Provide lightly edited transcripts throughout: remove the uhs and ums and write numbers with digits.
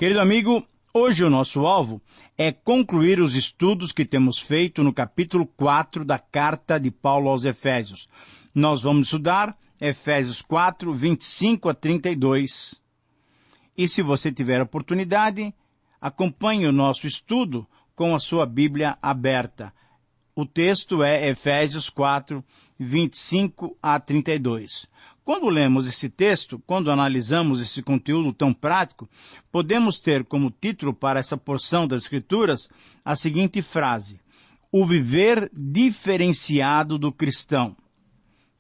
Querido amigo, hoje o nosso alvo é concluir os estudos que temos feito no capítulo 4 da carta de Paulo aos Efésios. Nós vamos estudar Efésios 4, 25 a 32. E se você tiver oportunidade, acompanhe o nosso estudo com a sua Bíblia aberta. O texto é Efésios 4, 25 a 32. Quando lemos esse texto, quando analisamos esse conteúdo tão prático, podemos ter como título para essa porção das Escrituras a seguinte frase: o viver diferenciado do cristão.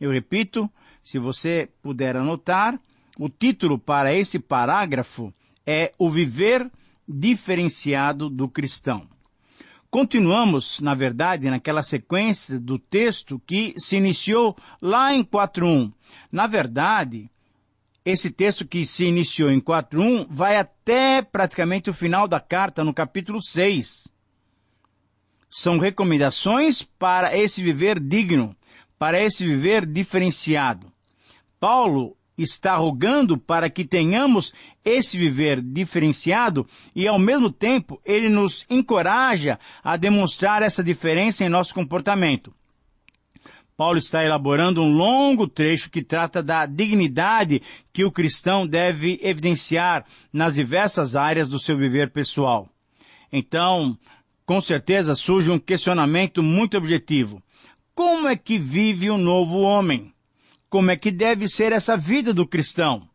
Eu repito, se você puder anotar, o título para esse parágrafo é o viver diferenciado do cristão. Continuamos, na verdade, naquela sequência do texto que se iniciou lá em 4.1. Na verdade, esse texto que se iniciou em 4.1 vai até praticamente o final da carta, no capítulo 6. São recomendações para esse viver digno, para esse viver diferenciado. Paulo está rogando para que tenhamos esse viver diferenciado e, ao mesmo tempo, ele nos encoraja a demonstrar essa diferença em nosso comportamento. Paulo está elaborando um longo trecho que trata da dignidade que o cristão deve evidenciar nas diversas áreas do seu viver pessoal. Então, com certeza surge um questionamento muito objetivo. Como é que vive o novo homem? Como é que deve ser essa vida do cristão?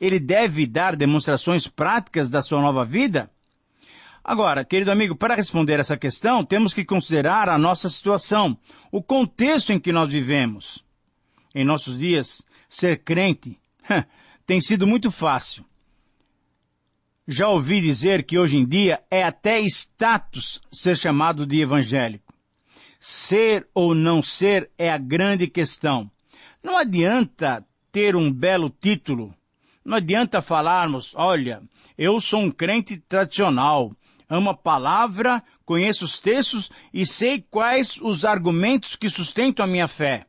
Ele deve dar demonstrações práticas da sua nova vida? Agora, querido amigo, para responder essa questão, temos que considerar a nossa situação, o contexto em que nós vivemos. Em nossos dias, ser crente tem sido muito fácil. Já ouvi dizer que hoje em dia é até status ser chamado de evangélico. Ser ou não ser é a grande questão. Não adianta ter um belo título, não adianta falarmos, olha, eu sou um crente tradicional, amo a palavra, conheço os textos e sei quais os argumentos que sustentam a minha fé.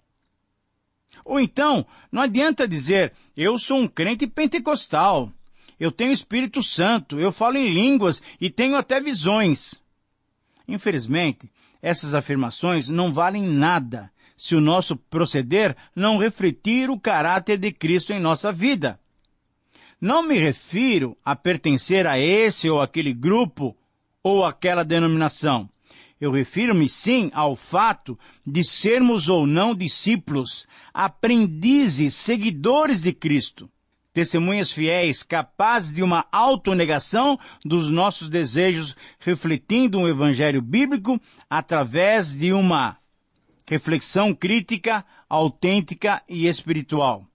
Ou então, não adianta dizer, eu sou um crente pentecostal, eu tenho Espírito Santo, eu falo em línguas e tenho até visões. Infelizmente, essas afirmações não valem nada se o nosso proceder não refletir o caráter de Cristo em nossa vida. Não me refiro a pertencer a esse ou aquele grupo ou aquela denominação. Eu refiro-me sim ao fato de sermos ou não discípulos, aprendizes, seguidores de Cristo, testemunhas fiéis, capazes de uma autonegação dos nossos desejos, refletindo um evangelho bíblico através de uma reflexão crítica, autêntica e espiritual.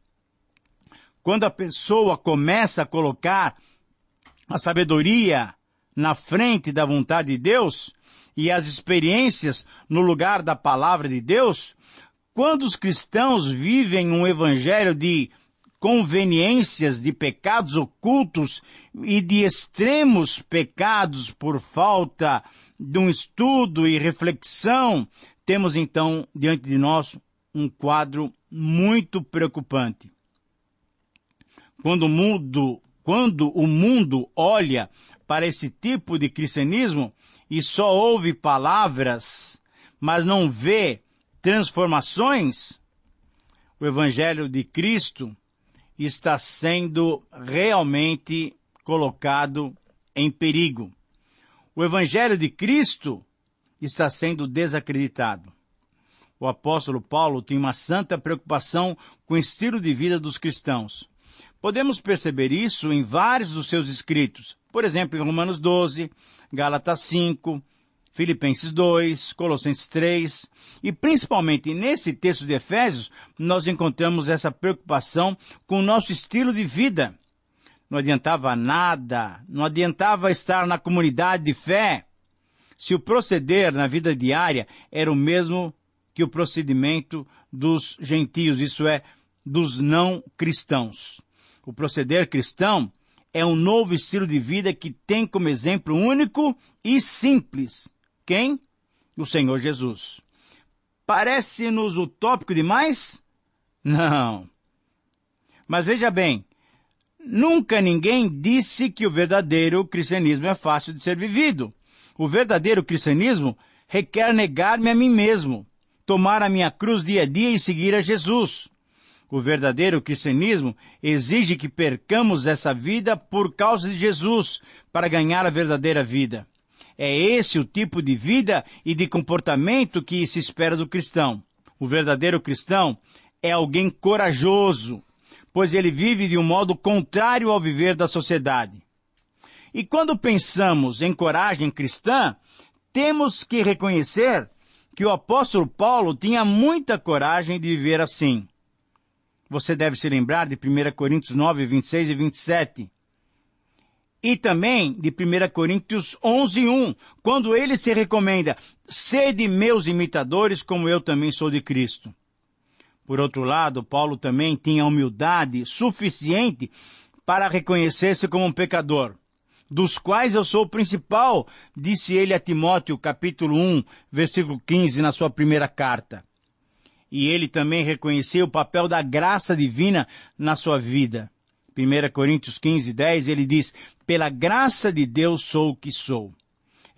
Quando a pessoa começa a colocar a sabedoria na frente da vontade de Deus e as experiências no lugar da palavra de Deus, quando os cristãos vivem um evangelho de conveniências, de pecados ocultos e de extremos pecados por falta de um estudo e reflexão, temos então diante de nós um quadro muito preocupante. Quando o mundo olha para esse tipo de cristianismo e só ouve palavras, mas não vê transformações, o Evangelho de Cristo está sendo realmente colocado em perigo. O Evangelho de Cristo está sendo desacreditado. O apóstolo Paulo tinha uma santa preocupação com o estilo de vida dos cristãos. Podemos perceber isso em vários dos seus escritos. Por exemplo, em Romanos 12, Gálatas 5, Filipenses 2, Colossenses 3. E principalmente nesse texto de Efésios, nós encontramos essa preocupação com o nosso estilo de vida. Não adiantava nada, não adiantava estar na comunidade de fé, se o proceder na vida diária era o mesmo que o procedimento dos gentios, isso é, dos não cristãos. O proceder cristão é um novo estilo de vida que tem como exemplo único e simples. Quem? O Senhor Jesus. Parece-nos utópico demais? Não. Mas veja bem, Nunca ninguém disse que o verdadeiro cristianismo é fácil de ser vivido. O verdadeiro cristianismo requer negar-me a mim mesmo, tomar a minha cruz dia a dia e seguir a Jesus. O verdadeiro cristianismo exige que percamos essa vida por causa de Jesus, para ganhar a verdadeira vida. É esse o tipo de vida e de comportamento que se espera do cristão. O verdadeiro cristão é alguém corajoso, pois ele vive de um modo contrário ao viver da sociedade. E quando pensamos em coragem cristã, temos que reconhecer que o apóstolo Paulo tinha muita coragem de viver assim. Você deve se lembrar de 1 Coríntios 9, 26 e 27. E também de 1 Coríntios 11, 1, quando ele se recomenda: sede meus imitadores, como eu também sou de Cristo. Por outro lado, Paulo também tinha humildade suficiente para reconhecer-se como um pecador, dos quais eu sou o principal, disse ele a Timóteo, capítulo 1, versículo 15, na sua primeira carta. E ele também reconheceu o papel da graça divina na sua vida. 1 Coríntios 15, 10, ele diz: pela graça de Deus sou o que sou.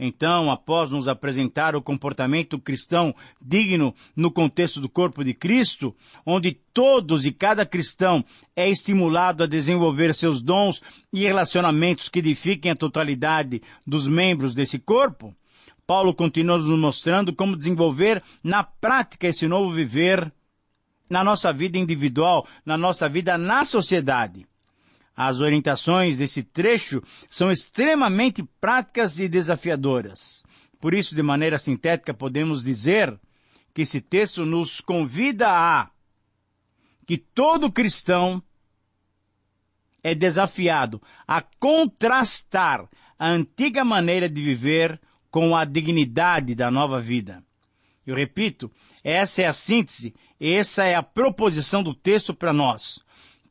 Então, após nos apresentar o comportamento cristão digno no contexto do corpo de Cristo, onde todos e cada cristão é estimulado a desenvolver seus dons e relacionamentos que edifiquem a totalidade dos membros desse corpo, Paulo continua nos mostrando como desenvolver na prática esse novo viver na nossa vida individual, na nossa vida na sociedade. As orientações desse trecho são extremamente práticas e desafiadoras. Por isso, de maneira sintética, podemos dizer que esse texto nos convida a que todo cristão é desafiado a contrastar a antiga maneira de viver com a dignidade da nova vida. Eu repito, essa é a síntese, essa é a proposição do texto para nós.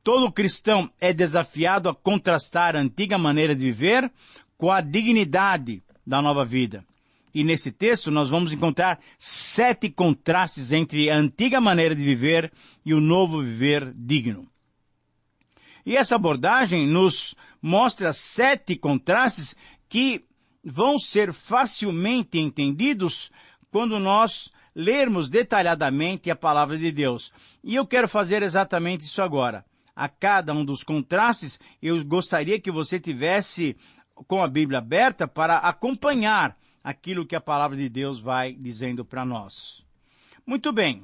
Todo cristão é desafiado a contrastar a antiga maneira de viver com a dignidade da nova vida. E nesse texto nós vamos encontrar 7 contrastes entre a antiga maneira de viver e o novo viver digno. E essa abordagem nos mostra 7 contrastes que vão ser facilmente entendidos quando nós lermos detalhadamente a palavra de Deus. E eu quero fazer exatamente isso agora. A cada um dos contrastes, eu gostaria que você tivesse com a Bíblia aberta para acompanhar aquilo que a palavra de Deus vai dizendo para nós. Muito bem,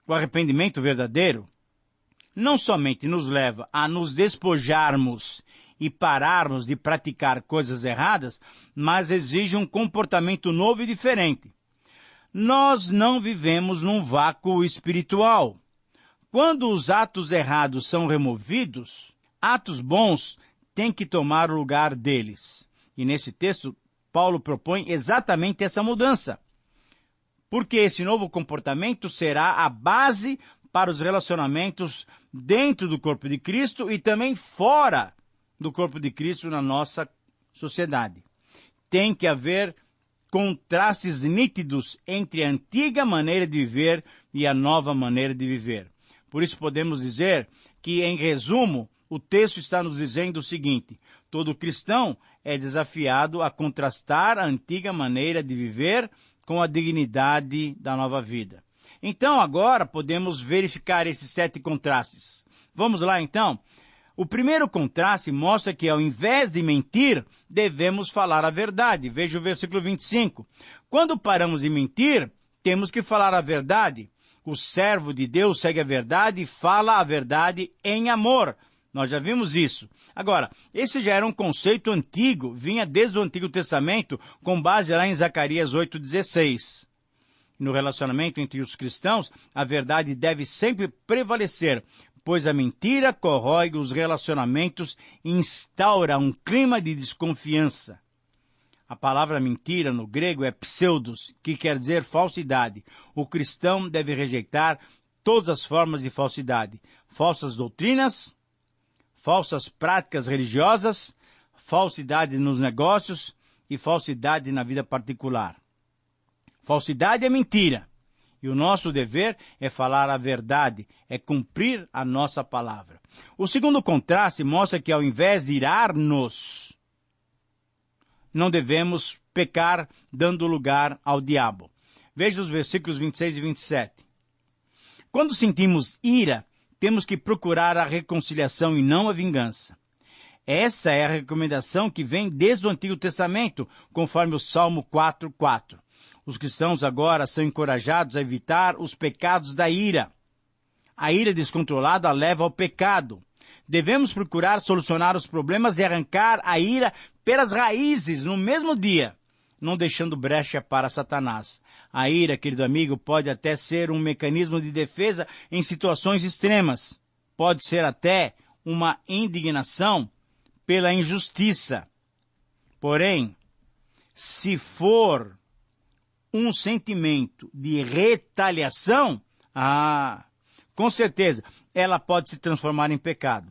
o arrependimento verdadeiro não somente nos leva a nos despojarmos e pararmos de praticar coisas erradas, mas exige um comportamento novo e diferente. Nós não vivemos num vácuo espiritual. Quando os atos errados são removidos, atos bons têm que tomar o lugar deles. E nesse texto, Paulo propõe exatamente essa mudança. Porque esse novo comportamento será a base para os relacionamentos dentro do corpo de Cristo e também fora do corpo de Cristo na nossa sociedade. Tem que haver contrastes nítidos entre a antiga maneira de viver e a nova maneira de viver. Por isso podemos dizer que, em resumo, o texto está nos dizendo o seguinte: todo cristão é desafiado a contrastar a antiga maneira de viver com a dignidade da nova vida. Então, agora, podemos verificar esses 7 contrastes. Vamos lá, então? O primeiro contraste mostra que, ao invés de mentir, devemos falar a verdade. Veja o versículo 25. Quando paramos de mentir, temos que falar a verdade. O servo de Deus segue a verdade e fala a verdade em amor. Nós já vimos isso. Agora, esse já era um conceito antigo, vinha desde o Antigo Testamento, com base lá em Zacarias 8,16. No relacionamento entre os cristãos, a verdade deve sempre prevalecer, pois a mentira corrói os relacionamentos e instaura um clima de desconfiança. A palavra mentira no grego é pseudos, que quer dizer falsidade. O cristão deve rejeitar todas as formas de falsidade: falsas doutrinas, falsas práticas religiosas, falsidade nos negócios e falsidade na vida particular. Falsidade é mentira. E o nosso dever é falar a verdade, é cumprir a nossa palavra. O segundo contraste mostra que ao invés de irar-nos, não devemos pecar dando lugar ao diabo. Veja os versículos 26 e 27. Quando sentimos ira, temos que procurar a reconciliação e não a vingança. Essa é a recomendação que vem desde o Antigo Testamento, conforme o Salmo 4:4. Os cristãos agora são encorajados a evitar os pecados da ira. A ira descontrolada leva ao pecado. Devemos procurar solucionar os problemas e arrancar a ira pelas raízes no mesmo dia, não deixando brecha para Satanás. A ira, querido amigo, pode até ser um mecanismo de defesa em situações extremas. Pode ser até uma indignação pela injustiça. Porém, se for um sentimento de retaliação, com certeza, ela pode se transformar em pecado.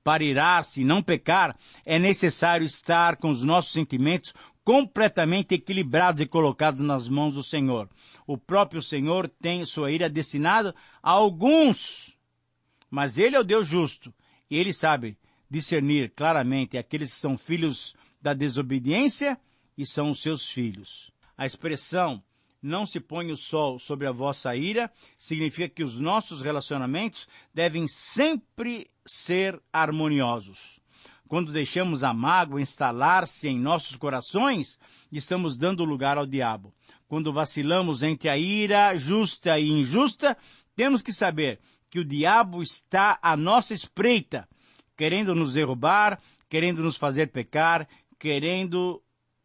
Para irar-se e não pecar, é necessário estar com os nossos sentimentos completamente equilibrados e colocados nas mãos do Senhor. O próprio Senhor tem sua ira destinada a alguns, mas Ele é o Deus justo, e Ele sabe discernir claramente aqueles que são filhos da desobediência e são os seus filhos. A expressão "não se põe o sol sobre a vossa ira" significa que os nossos relacionamentos devem sempre ser harmoniosos. Quando deixamos a mágoa instalar-se em nossos corações, estamos dando lugar ao diabo. Quando vacilamos entre a ira justa e injusta, temos que saber que o diabo está à nossa espreita, querendo nos derrubar, querendo nos fazer pecar, querendo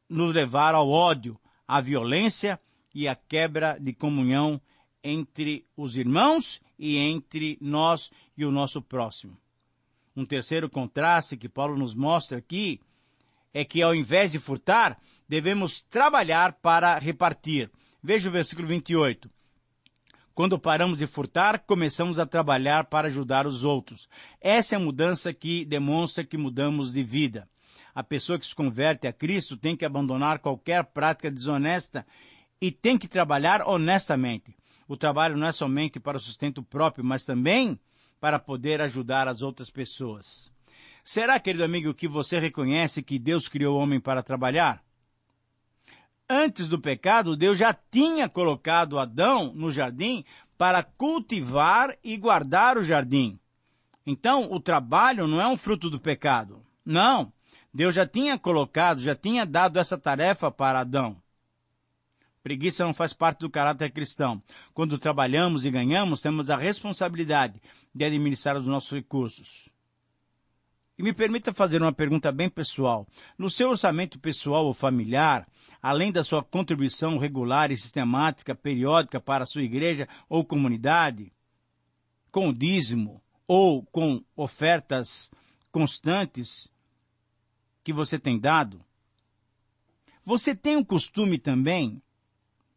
nos levar ao ódio, à violência e à quebra de comunhão entre os irmãos e entre nós e o nosso próximo. Um terceiro contraste que Paulo nos mostra aqui é que, ao invés de furtar, devemos trabalhar para repartir. Veja o versículo 28. Quando paramos de furtar, começamos a trabalhar para ajudar os outros. Essa é a mudança que demonstra que mudamos de vida. A pessoa que se converte a Cristo tem que abandonar qualquer prática desonesta e tem que trabalhar honestamente. O trabalho não é somente para o sustento próprio, mas também para poder ajudar as outras pessoas. Será, querido amigo, que você reconhece que Deus criou o homem para trabalhar? Antes do pecado, Deus já tinha colocado Adão no jardim para cultivar e guardar o jardim. Então, o trabalho não é um fruto do pecado. Não. Deus já tinha colocado, já tinha dado essa tarefa para Adão. Preguiça não faz parte do caráter cristão. Quando trabalhamos e ganhamos, temos a responsabilidade de administrar os nossos recursos. E me permita fazer uma pergunta bem pessoal. No seu orçamento pessoal ou familiar, além da sua contribuição regular e sistemática, periódica para a sua igreja ou comunidade, com o dízimo ou com ofertas constantes que você tem dado, você tem o costume também,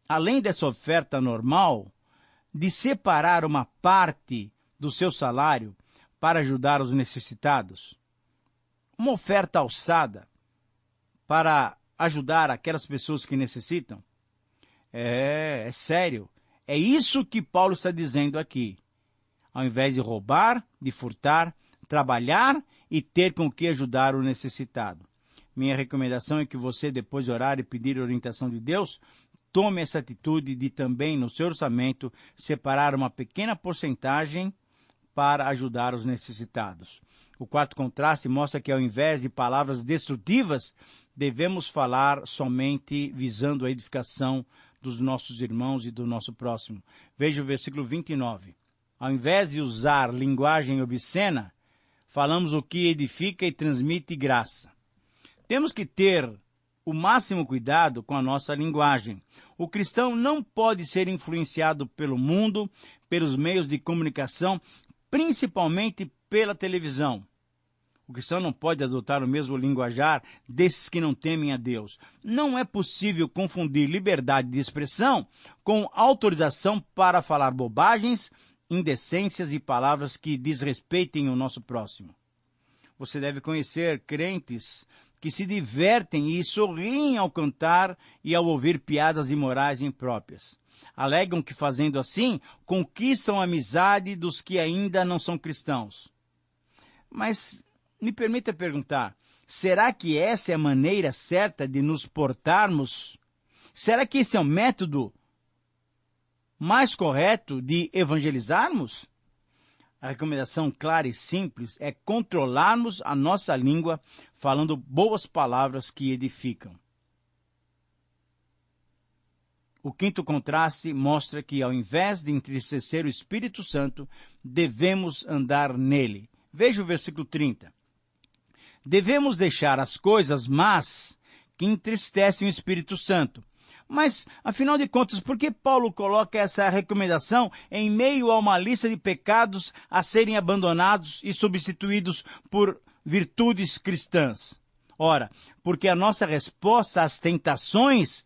além dessa oferta normal, de separar uma parte do seu salário para ajudar os necessitados? Uma oferta alçada para ajudar aquelas pessoas que necessitam? É sério. É isso que Paulo está dizendo aqui. Ao invés de roubar, de furtar, trabalhar e ter com que ajudar o necessitado. Minha recomendação é que você, depois de orar e pedir a orientação de Deus, tome essa atitude de também, no seu orçamento, separar uma pequena porcentagem para ajudar os necessitados. O quarto contraste mostra que, ao invés de palavras destrutivas, devemos falar somente visando a edificação dos nossos irmãos e do nosso próximo. Veja o versículo 29. Ao invés de usar linguagem obscena, falamos o que edifica e transmite graça. Temos que ter o máximo cuidado com a nossa linguagem. O cristão não pode ser influenciado pelo mundo, pelos meios de comunicação, principalmente pela televisão. O cristão não pode adotar o mesmo linguajar desses que não temem a Deus. Não é possível confundir liberdade de expressão com autorização para falar bobagens, indecências e palavras que desrespeitem o nosso próximo. Você deve conhecer crentes que se divertem e sorriem ao cantar e ao ouvir piadas imorais e impróprias. Alegam que, fazendo assim, conquistam a amizade dos que ainda não são cristãos. Mas me permita perguntar, será que essa é a maneira certa de nos portarmos? Será que esse é o método mais correto de evangelizarmos? A recomendação clara e simples é controlarmos a nossa língua falando boas palavras que edificam. O quinto contraste mostra que, ao invés de entristecer o Espírito Santo, devemos andar nele. Veja o versículo 30. Devemos deixar as coisas más que entristecem o Espírito Santo. Mas, afinal de contas, por que Paulo coloca essa recomendação em meio a uma lista de pecados a serem abandonados e substituídos por virtudes cristãs? Ora, porque a nossa resposta às tentações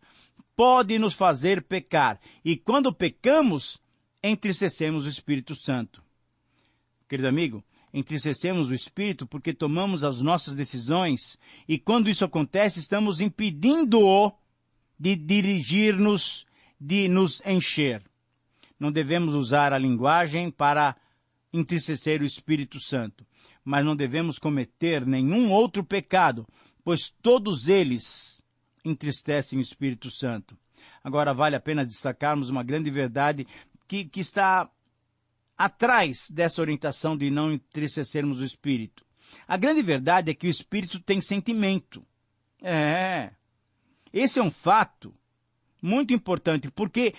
pode nos fazer pecar. E quando pecamos, entristecemos o Espírito Santo. Querido amigo, entristecemos o Espírito porque tomamos as nossas decisões e quando isso acontece, estamos impedindo-o de dirigir-nos, de nos encher. Não devemos usar a linguagem para entristecer o Espírito Santo, mas não devemos cometer nenhum outro pecado, pois todos eles entristecem o Espírito Santo. Agora, vale a pena destacarmos uma grande verdade que está atrás dessa orientação de não entristecermos o Espírito. A grande verdade é que o Espírito tem sentimento. Esse é um fato muito importante, porque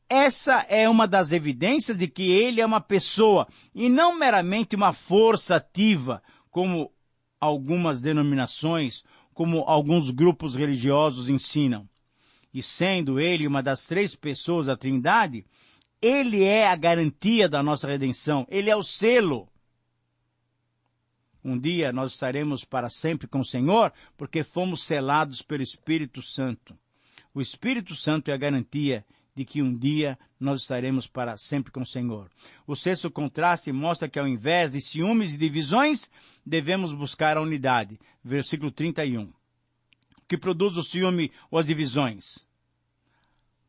essa é uma das evidências de que ele é uma pessoa e não meramente uma força ativa, como algumas denominações, como alguns grupos religiosos ensinam. E sendo ele uma das três pessoas da Trindade, ele é a garantia da nossa redenção, ele é o selo. Um dia nós estaremos para sempre com o Senhor, porque fomos selados pelo Espírito Santo. O Espírito Santo é a garantia de que um dia nós estaremos para sempre com o Senhor. O sexto contraste mostra que ao invés de ciúmes e divisões, devemos buscar a unidade. Versículo 31. O que produz o ciúme ou as divisões?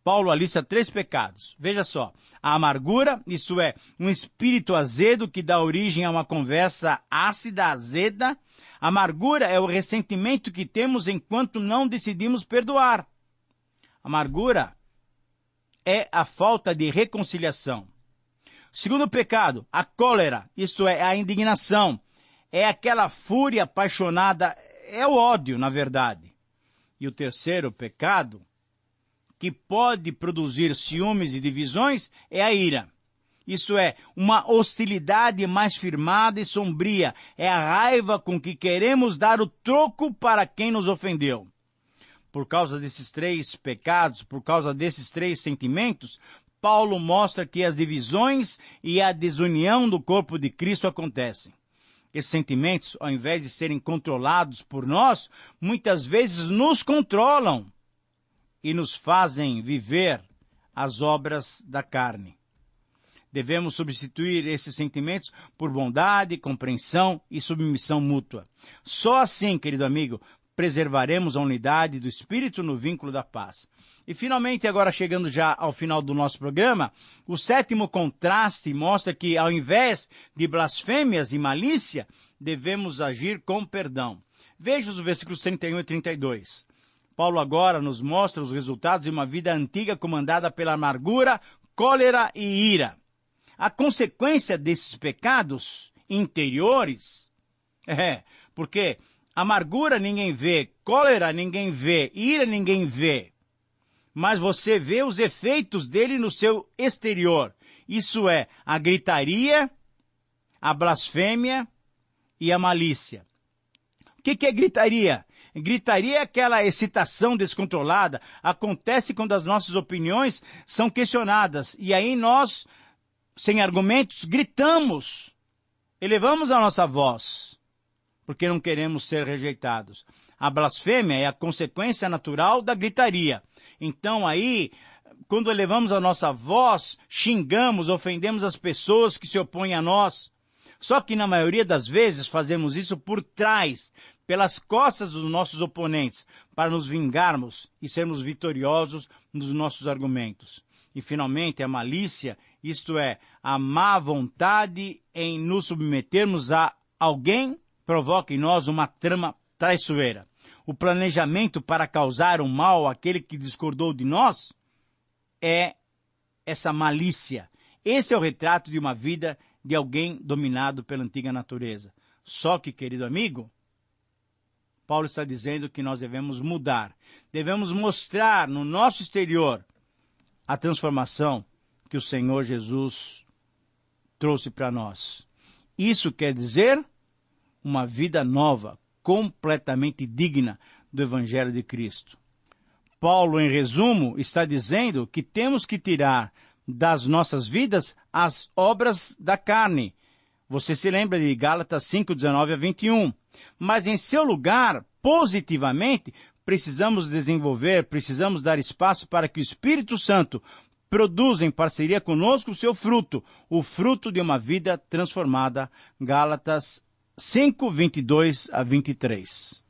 Paulo alista 3 pecados. Veja só, a amargura, isto é, um espírito azedo que dá origem a uma conversa ácida, azeda. A amargura é o ressentimento que temos enquanto não decidimos perdoar. A amargura é a falta de reconciliação. Segundo pecado, a cólera, isto é, a indignação. É aquela fúria apaixonada, é o ódio, na verdade. E o terceiro pecado, que pode produzir ciúmes e divisões, é a ira. Isso é, uma hostilidade mais firmada e sombria. É a raiva com que queremos dar o troco para quem nos ofendeu. Por causa desses 3 pecados, por causa desses 3 sentimentos, Paulo mostra que as divisões e a desunião do corpo de Cristo acontecem. Esses sentimentos, ao invés de serem controlados por nós, muitas vezes nos controlam e nos fazem viver as obras da carne. Devemos substituir esses sentimentos por bondade, compreensão e submissão mútua. Só assim, querido amigo, preservaremos a unidade do Espírito no vínculo da paz. E finalmente, agora chegando já ao final do nosso programa, o 7º contraste mostra que, ao invés de blasfêmias e malícia, devemos agir com perdão. Veja os versículos 31 e 32. Paulo agora nos mostra os resultados de uma vida antiga comandada pela amargura, cólera e ira. A consequência desses pecados interiores porque amargura ninguém vê, cólera ninguém vê, ira ninguém vê. Mas você vê os efeitos dele no seu exterior. Isso é, a gritaria, a blasfêmia e a malícia. O que é gritaria? Gritaria é aquela excitação descontrolada, acontece quando as nossas opiniões são questionadas. E aí nós, sem argumentos, gritamos, elevamos a nossa voz, porque não queremos ser rejeitados. A blasfêmia é a consequência natural da gritaria. Então aí, quando elevamos a nossa voz, xingamos, ofendemos as pessoas que se opõem a nós. Só que na maioria das vezes fazemos isso por trás, pelas costas dos nossos oponentes, para nos vingarmos e sermos vitoriosos nos nossos argumentos. E, finalmente, a malícia, isto é, a má vontade em nos submetermos a alguém, provoca em nós uma trama traiçoeira. O planejamento para causar um mal àquele que discordou de nós é essa malícia. Esse é o retrato de uma vida de alguém dominado pela antiga natureza. Só que, querido amigo, Paulo está dizendo que nós devemos mudar. Devemos mostrar no nosso exterior a transformação que o Senhor Jesus trouxe para nós. Isso quer dizer uma vida nova, completamente digna do Evangelho de Cristo. Paulo, em resumo, está dizendo que temos que tirar das nossas vidas as obras da carne. Você se lembra de Gálatas 5, 19 a 21. Mas em seu lugar, positivamente, precisamos dar espaço para que o Espírito Santo produza em parceria conosco o seu fruto, o fruto de uma vida transformada. Gálatas 5, 22 a 23.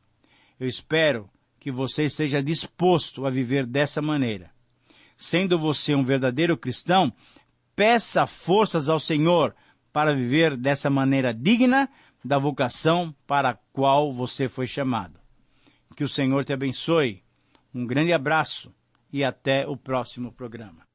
Eu espero que você esteja disposto a viver dessa maneira. Sendo você um verdadeiro cristão, peça forças ao Senhor para viver dessa maneira digna da vocação para a qual você foi chamado. Que o Senhor te abençoe. Um grande abraço e até o próximo programa.